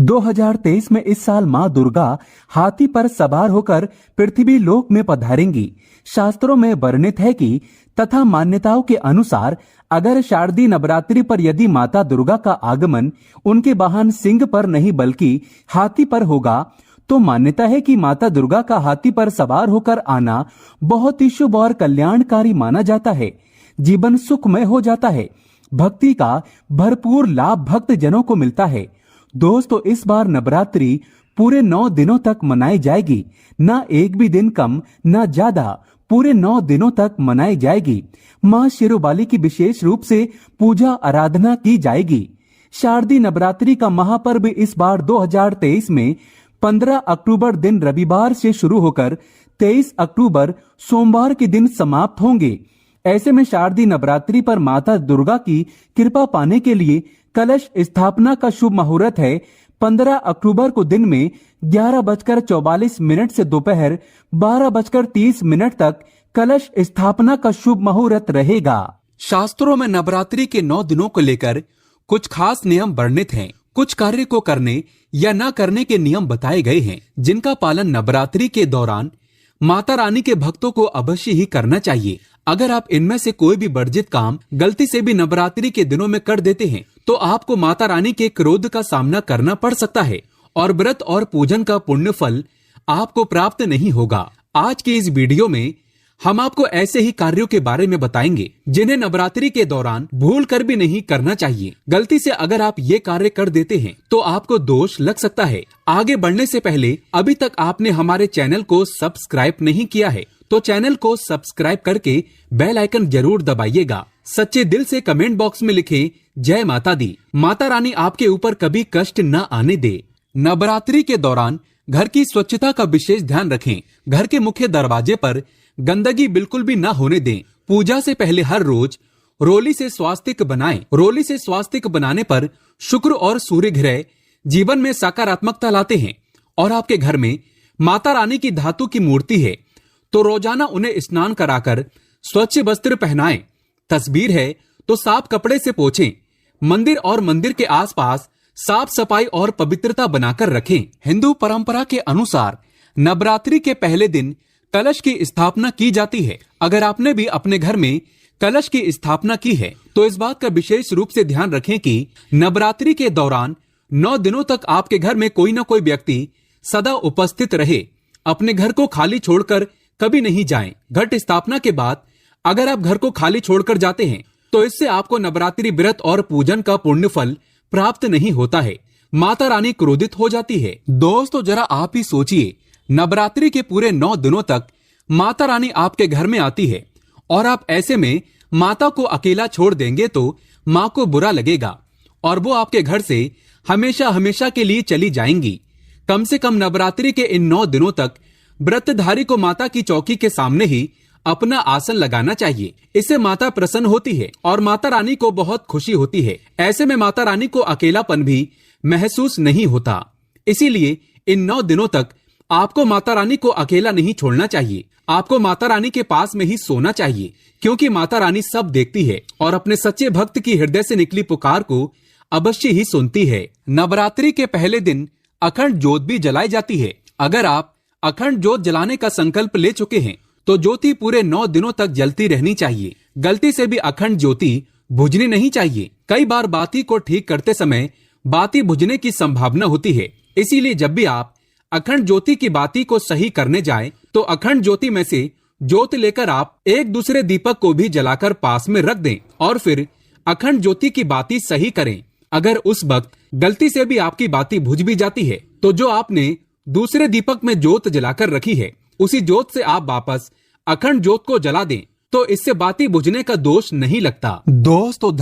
2023 में इस साल मां दुर्गा हाथी पर सवार होकर पृथ्वी लोक में पधारेंगी। शास्त्रों में वर्णित है कि तथा मान्यताओं के अनुसार अगर शारदीय नवरात्रि पर यदि माता दुर्गा का आगमन उनके वाहन सिंह पर नहीं बल्कि हाथी पर होगा तो मान्यता है कि माता दुर्गा का हाथी पर सवार होकर आना बहुत ही शुभ और कल्याणकारी माना जाता है। जीवन सुखमय हो जाता है। भक्ति का भरपूर लाभ भक्त जनों को मिलता है। दोस्तों, इस बार नवरात्रि पूरे 9 दिनों तक मनाई जाएगी। न एक भी दिन कम न ज्यादा, पूरे 9 दिनों तक मनाई जाएगी। मां शेरोवाली की विशेष रूप से पूजा आराधना की जाएगी। शारदीय नवरात्रि का महापर्व इस बार 2023 में 15 अक्टूबर दिन रविवार से शुरू होकर 23 अक्टूबर सोमवार के दिन समाप्त होंगे। ऐसे में शारदीय नवरात्रि पर माता दुर्गा की कृपा पाने के लिए कलश स्थापना का शुभ मुहूर्त है 15 अक्टूबर को दिन में 11:44 से दोपहर 12:30 तक कलश स्थापना का शुभ मुहूर्त रहेगा। शास्त्रों में नवरात्रि के 9 दिनों को लेकर कुछ खास नियम वर्णित हैं। कुछ कार्य को करने या न करने के नियम बताए गए हैं, जिनका पालन नवरात्रि के दौरान माता रानी के भक्तों को अवश्य ही करना चाहिए। अगर आप इनमें से कोई भी वर्जित काम गलती से भी नवरात्रि के दिनों में कर देते हैं तो आपको माता रानी के क्रोध का सामना करना पड़ सकता है और व्रत और पूजन का पुण्य फल आपको प्राप्त नहीं होगा। आज की इस वीडियो में हम आपको ऐसे ही कार्यों के बारे में बताएंगे जिन्हें नवरात्रि के दौरान भूल कर भी नहीं करना चाहिए। गलती से अगर आप ये कार्य कर देते हैं तो आपको दोष लग सकता है। आगे बढ़ने से पहले अभी तक आपने हमारे चैनल को सब्सक्राइब नहीं किया है तो चैनल को सब्सक्राइब करके बेल आइकन जरूर दबाइएगा। सच्चे दिल से कमेंट बॉक्स में लिखें जय माता दी। माता रानी आपके ऊपर कभी कष्ट न आने दे। नवरात्रि के दौरान घर की स्वच्छता का विशेष ध्यान रखें। घर के मुख्य दरवाजे पर गंदगी बिल्कुल भी न होने दें। पूजा से पहले हर रोज रोली से स्वास्तिक बनाएं। रोली से स्वास्तिक बनाने पर शुक्र और सूर्य ग्रह जीवन में सकारात्मकता लाते हैं और आपके घर में माता रानी की धातु की मूर्ति है तो रोजाना उन्हें स्नान कराकर स्वच्छ वस्त्र पहनाएं। तस्वीर है तो साफ कपड़े से पोंछें। मंदिर और मंदिर के आसपास साफ सफाई और पवित्रता बनाकर रखें। हिंदू परंपरा के अनुसार नवरात्रि के पहले दिन कलश की स्थापना की जाती है। अगर आपने भी अपने घर में कलश की स्थापना की है तो इस बात का विशेष रूप से ध्यान रखें कि नवरात्रि के दौरान 9 दिनों तक आपके घर में कोई न कोई व्यक्ति सदा उपस्थित रहे। अपने घर को खाली छोड़कर कभी नहीं जाएं। घट स्थापना के बाद अगर आप घर को खाली छोड़कर जाते हैं तो इससे आपको नवरात्रि व्रत और पूजन का पुण्य फल प्राप्त नहीं होता है। माता रानी क्रोधित हो जाती है। दोस्तों, जरा आप ही सोचिए, नवरात्रि के पूरे 9 दिनों तक माता रानी आपके घर में आती है और आप ऐसे में माता को अकेला छोड़ देंगे तो माँ को बुरा लगेगा और वो आपके घर से हमेशा हमेशा के लिए चली जाएंगी। कम से कम नवरात्रि के इन 9 दिनों तक व्रतधारी को माता की चौकी के सामने ही अपना आसन लगाना चाहिए। इससे माता प्रसन्न होती है और माता रानी को बहुत खुशी होती है। ऐसे में माता रानी को अकेलापन भी महसूस नहीं होता। इसीलिए इन 9 दिनों तक आपको माता रानी को अकेला नहीं छोड़ना चाहिए। आपको माता रानी के पास में ही सोना चाहिए, क्योंकि माता रानी सब देखती है और अपने सच्चे भक्त की हृदय से निकली पुकार को अवश्य ही सुनती है। नवरात्रि के पहले दिन अखंड ज्योत भी जलाई जाती है। अगर आप अखंड ज्योत जलाने का संकल्प ले चुके हैं तो ज्योति पूरे 9 दिनों तक जलती रहनी चाहिए। गलती से भी अखंड ज्योति बुझनी नहीं चाहिए। कई बार बाती को ठीक करते समय बाती बुझने की संभावना होती है। इसीलिए जब भी आप अखंड ज्योति की बाती को सही करने जाएं तो अखंड ज्योति में से ज्योत लेकर आप एक दूसरे दीपक को भी जलाकर पास में रख दें और फिर अखंड ज्योति की बाती सही करें। अगर उस वक्त गलती से भी आपकी बाती बुझ भी जाती है तो जो आपने दूसरे दीपक में ज्योत जलाकर रखी है उसी ज्योत से आप वापस अखंड ज्योत को जला दें तो इससे बाती बुझने का दोष नहीं लगता। दोस्तों,